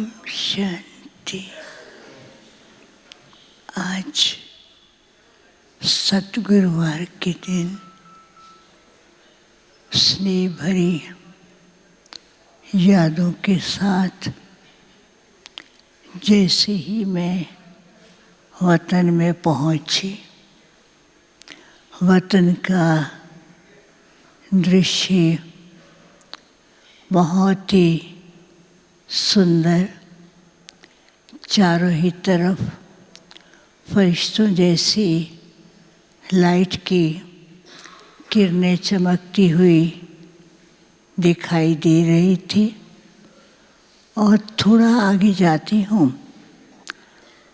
शांति। आज सतगुरुवार के दिन स्नेह भरी यादों के साथ जैसे ही मैं वतन में पहुंची, वतन का दृश्य बहुत ही सुंदर, चारों ही तरफ फरिश्तों जैसी लाइट की किरणें चमकती हुई दिखाई दे रही थी। और थोड़ा आगे जाती हूँ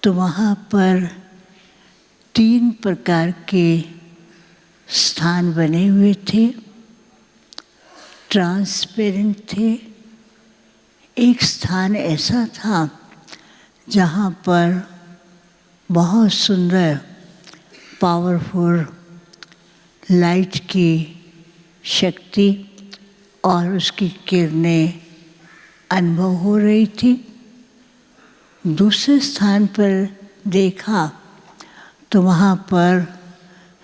तो वहाँ पर 3 प्रकार के स्थान बने हुए थे, ट्रांसपेरेंट थे। एक स्थान ऐसा था जहाँ पर बहुत सुंदर पावरफुल लाइट की शक्ति और उसकी किरणें अनुभव हो रही थी। दूसरे स्थान पर देखा तो वहाँ पर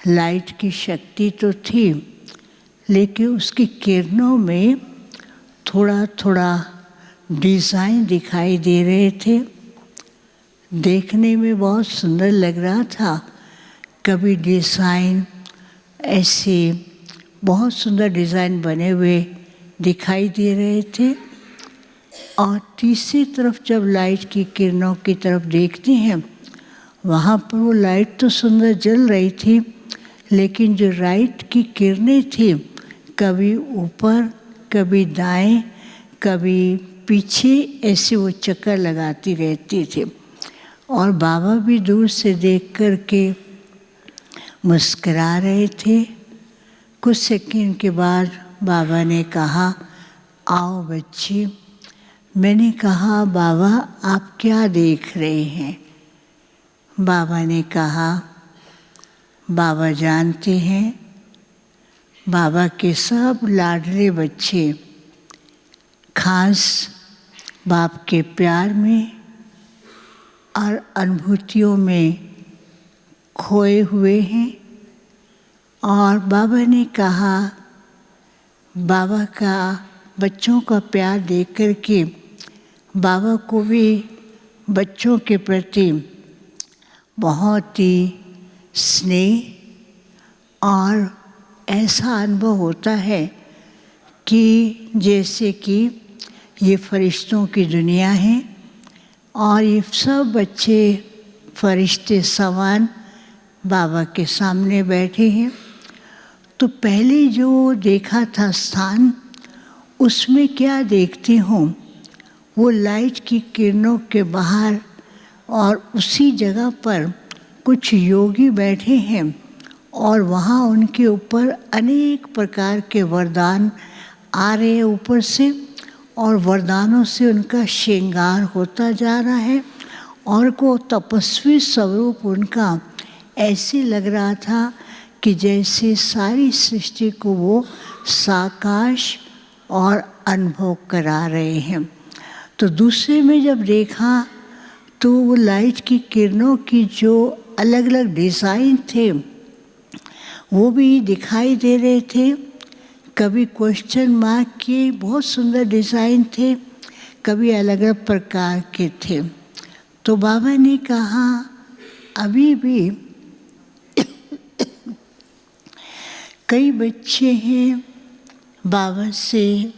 लाइट की शक्ति तो थी, लेकिन उसकी किरणों में थोड़ा थोड़ा डिज़ाइन दिखाई दे रहे थे। देखने में बहुत सुंदर लग रहा था। कभी डिज़ाइन ऐसे बहुत सुंदर डिज़ाइन बने हुए दिखाई दे रहे थे। और तीसरी तरफ जब लाइट की किरणों की तरफ देखते हैं, वहाँ पर वो लाइट तो सुंदर जल रही थी, लेकिन जो लाइट की किरणें थी कभी ऊपर, कभी दाएं, कभी पीछे, ऐसे वो चक्कर लगाती रहती थी। और बाबा भी दूर से देख कर के मुस्करा रहे थे। कुछ सेकंड के बाद बाबा ने कहा, आओ बच्ची। मैंने कहा, बाबा आप क्या देख रहे हैं? बाबा ने कहा, बाबा जानते हैं, बाबा के सब लाडले बच्चे खास बाप के प्यार में और अनुभूतियों में खोए हुए हैं। और बाबा ने कहा, बाबा का बच्चों का प्यार देख कर के बाबा को भी बच्चों के प्रति बहुत ही स्नेह और ऐसा अनुभव होता है कि जैसे कि ये फरिश्तों की दुनिया है और ये सब बच्चे फरिश्ते समान बाबा के सामने बैठे हैं। तो पहले जो देखा था स्थान, उसमें क्या देखती हूँ, वो लाइट की किरणों के बाहर और उसी जगह पर कुछ योगी बैठे हैं और वहाँ उनके ऊपर अनेक प्रकार के वरदान आ रहे हैं ऊपर से, और वरदानों से उनका श्रृंगार होता जा रहा है। और को तपस्वी स्वरूप उनका ऐसे लग रहा था कि जैसे सारी सृष्टि को वो साकाश और अनुभव करा रहे हैं। तो दूसरे में जब देखा तो वो लाइट की किरणों की जो अलग अलग डिज़ाइन थे वो भी दिखाई दे रहे थे। कभी क्वेश्चन मार्क के बहुत सुंदर डिज़ाइन थे, कभी अलग अलग प्रकार के थे। तो बाबा ने कहा, अभी भी कई बच्चे हैं बाबा से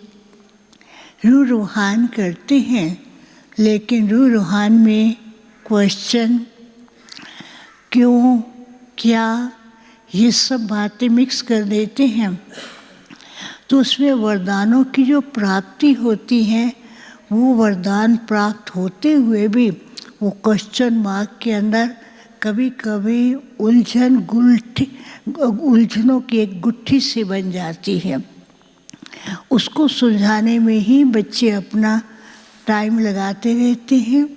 रूहान करते हैं, लेकिन रूहान में क्वेश्चन क्यों, क्या, ये सब बातें मिक्स कर देते हैं। तो उसमें वरदानों की जो प्राप्ति होती है, वो वरदान प्राप्त होते हुए भी वो क्वेश्चन मार्क के अंदर कभी कभी उलझनों की एक गुत्थी से बन जाती है। उसको सुलझाने में ही बच्चे अपना टाइम लगाते रहते हैं।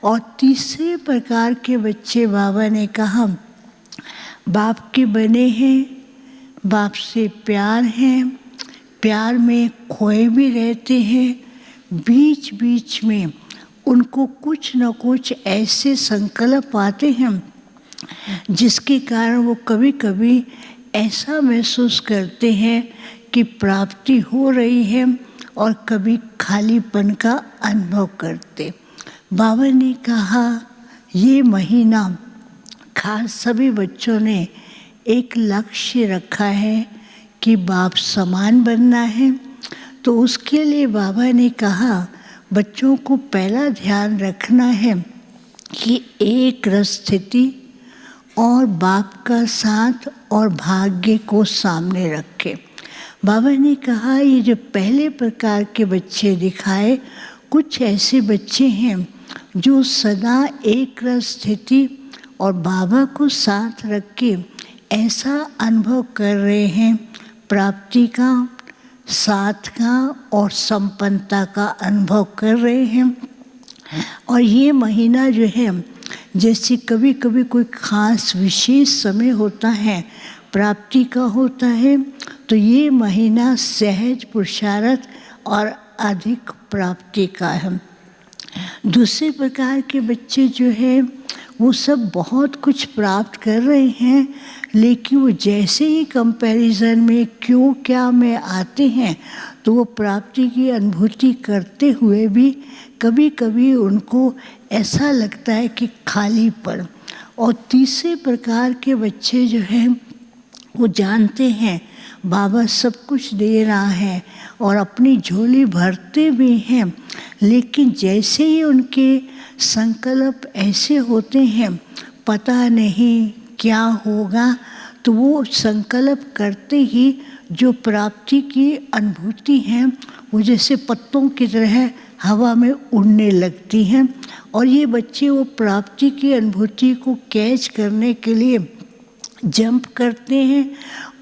और तीसरे प्रकार के बच्चे बाबा ने कहा, बाप के बने हैं, बाप से प्यार है, प्यार में खोए भी रहते हैं, बीच बीच में उनको कुछ न कुछ ऐसे संकल्प आते हैं जिसके कारण वो कभी कभी ऐसा महसूस करते हैं कि प्राप्ति हो रही है और कभी खालीपन का अनुभव करते। बाबा ने कहा ये महीना खास सभी बच्चों ने एक लक्ष्य रखा है कि बाप समान बनना है। तो उसके लिए बाबा ने कहा बच्चों को पहला ध्यान रखना है कि एक रस स्थिति और बाप का साथ और भाग्य को सामने रखे। बाबा ने कहा ये जो पहले प्रकार के बच्चे दिखाए, कुछ ऐसे बच्चे हैं जो सदा एक रस स्थिति और बाबा को साथ रख के ऐसा अनुभव कर रहे हैं, प्राप्ति का, साथ का और संपन्नता का अनुभव कर रहे हैं। और ये महीना जो है, जैसे कभी कभी कोई खास विशेष समय होता है, प्राप्ति का होता है, तो ये महीना सहज पुरुषार्थ और अधिक प्राप्ति का है। दूसरे प्रकार के बच्चे जो है वो सब बहुत कुछ प्राप्त कर रहे हैं, लेकिन वो जैसे ही कंपैरिजन में क्यों क्या में आते हैं तो वो प्राप्ति की अनुभूति करते हुए भी कभी कभी उनको ऐसा लगता है कि खालीपन। और तीसरे प्रकार के बच्चे जो हैं वो जानते हैं बाबा सब कुछ दे रहा है और अपनी झोली भरते भी हैं, लेकिन जैसे ही उनके संकल्प ऐसे होते हैं पता नहीं क्या होगा, तो वो संकल्प करते ही जो प्राप्ति की अनुभूति है वो जैसे पत्तों की तरह हवा में उड़ने लगती हैं। और ये बच्चे वो प्राप्ति की अनुभूति को कैच करने के लिए जंप करते हैं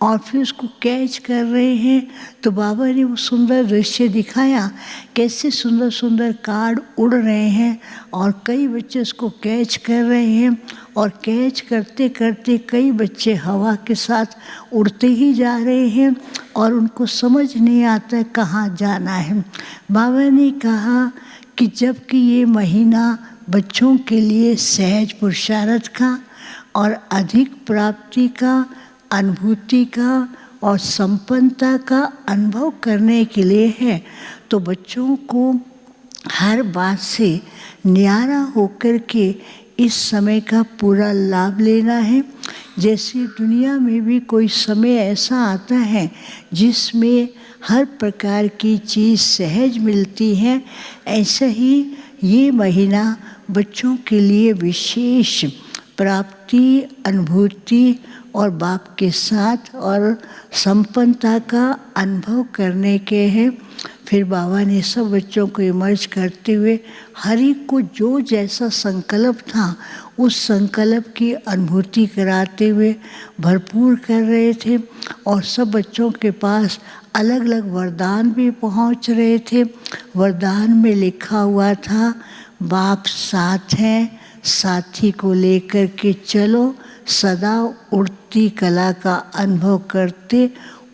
और फिर उसको कैच कर रहे हैं। तो बाबा ने वो सुंदर दृश्य दिखाया, कैसे सुंदर सुंदर कार्ड उड़ रहे हैं और कई बच्चे उसको कैच कर रहे हैं और कैच करते करते कई बच्चे हवा के साथ उड़ते ही जा रहे हैं और उनको समझ नहीं आता कहाँ जाना है। बाबा ने कहा कि जबकि ये महीना बच्चों के लिए सहज पुरुषार्थ का और अधिक प्राप्ति का, अनुभूति का और संपन्नता का अनुभव करने के लिए है, तो बच्चों को हर बात से न्यारा होकर के इस समय का पूरा लाभ लेना है। जैसे दुनिया में भी कोई समय ऐसा आता है जिसमें हर प्रकार की चीज़ सहज मिलती है, ऐसा ही ये महीना बच्चों के लिए विशेष प्राप्ति, अनुभूति और बाप के साथ और संपन्नता का अनुभव करने के हैं। फिर बाबा ने सब बच्चों को इमर्ज करते हुए हर एक को जो जैसा संकल्प था उस संकल्प की अनुभूति कराते हुए भरपूर कर रहे थे। और सब बच्चों के पास अलग अलग वरदान भी पहुंच रहे थे। वरदान में लिखा हुआ था बाप साथ हैं, साथी को लेकर के चलो, सदा उड़ती कला का अनुभव करते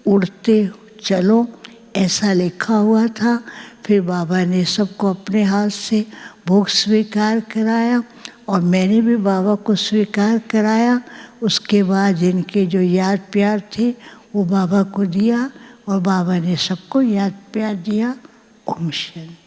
उड़ते चलो, ऐसा लिखा हुआ था। फिर बाबा ने सबको अपने हाथ से भोग स्वीकार कराया और मैंने भी बाबा को स्वीकार कराया। उसके बाद जिनके जो याद प्यार थे वो बाबा को दिया और बाबा ने सबको याद प्यार दिया। ओम शांति।